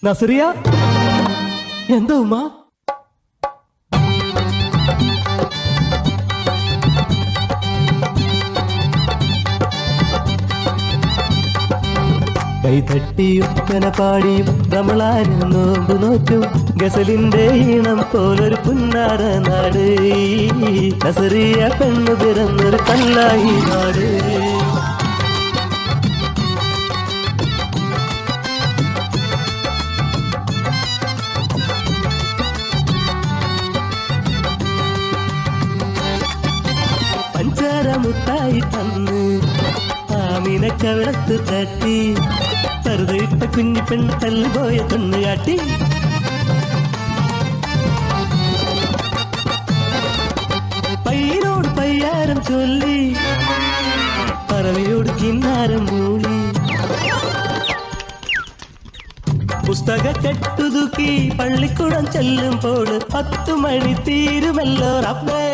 നസറിയ എന്താ ഉമ്മ? കൈതട്ടിയുക്കന പാടിയും റമളാനും നോമ്പ് നോറ്റും ഗസലിന്റെ ഈണം പോലൊരു പുന്നാര നാട്. നസറിയ പെണ്ണു പിറന്നൊരു കല്ലായി നാട്. പഞ്ചാര മുട്ടായി തന്ന് ആമിനക്കവിളത്ത് തട്ടി വെറുതെയിട്ട കുഞ്ഞി പെണ്ണ് തല്ലുപോയ കണ്ണ് കാട്ടി. പയ്യനോട് പയ്യാരം ചൊല്ലി പറവയോട് കിന്നാരം മൂളി. പുസ്തക കെട്ടുതുക്കി പള്ളിക്കൂടം ചെല്ലുമ്പോൾ 10 മണി തീരുമല്ലോ റബ്ബേ.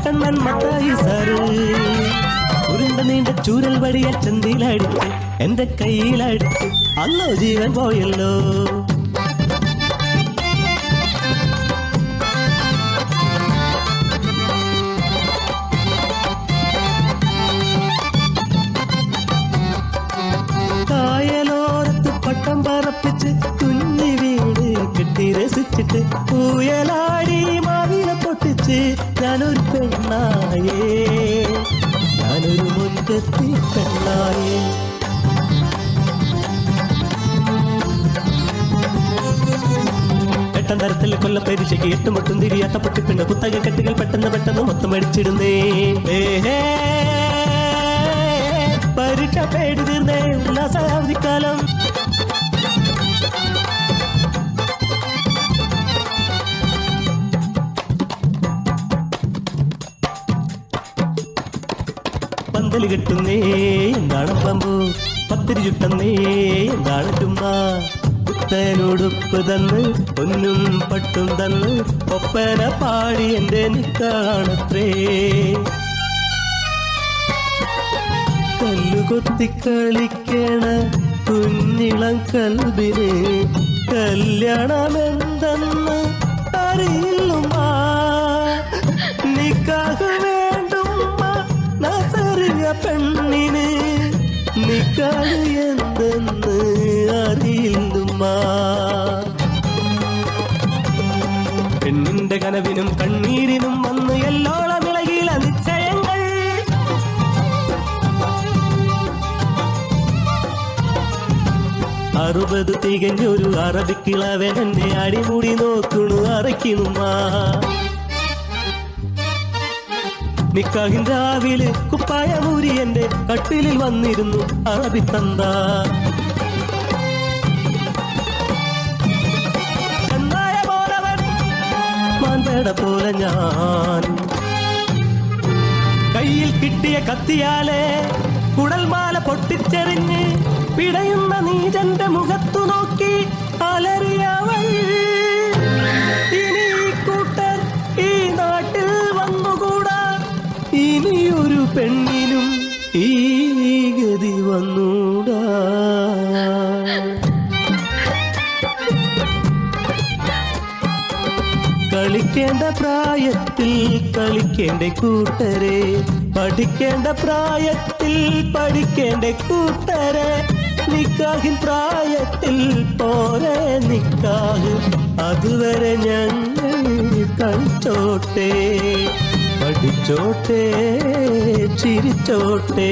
കണ്ണൻ മത്തായി സാറ് ഉരുണ്ട നീണ്ട ചൂരൽ വടിയ ചന്തിയിലടിച്ച് എന്റെ കയ്യിലടിച്ച് അല്ലോ ജീവൻ പോയല്ലോ. കായലോരത്ത് പട്ടം പറപ്പിച്ച് കുഞ്ഞി വീട് കെട്ടി രസിച്ചിട്ട് പൂയലാടി മാവിനെ പൊട്ടിച്ച് ഞാനൊരു പെണ്ണായേ, ഞാനൊരു മുൻകത്തി പെണ്ണായേ. എട്ടാം തരത്തിൽ കൊല്ല പരീക്ഷയ്ക്ക് 8 മുട്ടും തിരിയാത്ത പൊട്ടിപ്പിണ്ട് പുത്തക കെട്ടുകൾ പെട്ടെന്ന് മൊത്തം അടിച്ചിടുന്നേ. പരീക്ഷ പേടി തീർന്നേ ഉല്ലാസാവധിക്കാലം. പന്തല് കെട്ടുന്നേ എന്താണ് പമ്പു, പത്തിരി ചുട്ടുന്നേ എന്താണ് ചുമ്മ. പുത്തനുടുപ്പ് തന്ന് പൊന്നും പട്ടും തന്ന് ഒപ്പന പാടി എന്റെ നിക്കാണത്രേ. കല്ലുകൊത്തി കളിക്കണ കുഞ്ഞിളം കൽബിന് കല്യാണമെന്തെന്ന് അറിയില്ലുമ്മ. നിക്കാഹ് പെണ്ണിന് നിക്കാഹ് എന്തെന്ന് അറിയില്ലുമ്മ. പെണ്ണിന്റെ കനവിനും കണ്ണീരിനും വന്ന് എല്ലോളം ഇളകില നിശ്ചയങ്ങൾ. 60 തികഞ്ഞൊരു അറബിക്കിളവൻ എന്റെ അടിമുടി നോക്കണു അറയ്ക്കുന്നുമ്മ. നിക്കാഹിൻ രാവിലെ കുപ്പായമൂരി എന്റെ കട്ടിലിൽ വന്നിരുന്നു അറബി തന്ത. ചെന്നായ പോലവൻ മാന്തട പോലെ ഞാൻ കയ്യിൽ കിട്ടിയ കത്തിയാലെ കുടൽമാല പൊട്ടിച്ചെറിഞ്ഞ് പിടയുന്ന നീജന്റെ മുഖത്തു നോക്കി അലറിയവൾ. ഇനി കൂട്ടർ ഈ നാട്ടിൽ വന്നുകൂടാ, ഇനിയൊരു പെണ്ണിനും ഈ ഗതി വന്നൂടാ. കളിക്കേണ്ട പ്രായത്തിൽ കളിക്കേണ്ട കൂട്ടരെ, പഠിക്കേണ്ട പ്രായത്തിൽ പഠിക്കേണ്ട കൂട്ടരെ. നിക്കാഹിൻ പ്രായത്തിൽ പോരെ നിക്കാഹ്, അതുവരെ ഞങ്ങൾ കളിച്ചോട്ടെ, പഠിച്ചോട്ടെ, ചിരിച്ചോട്ടെ.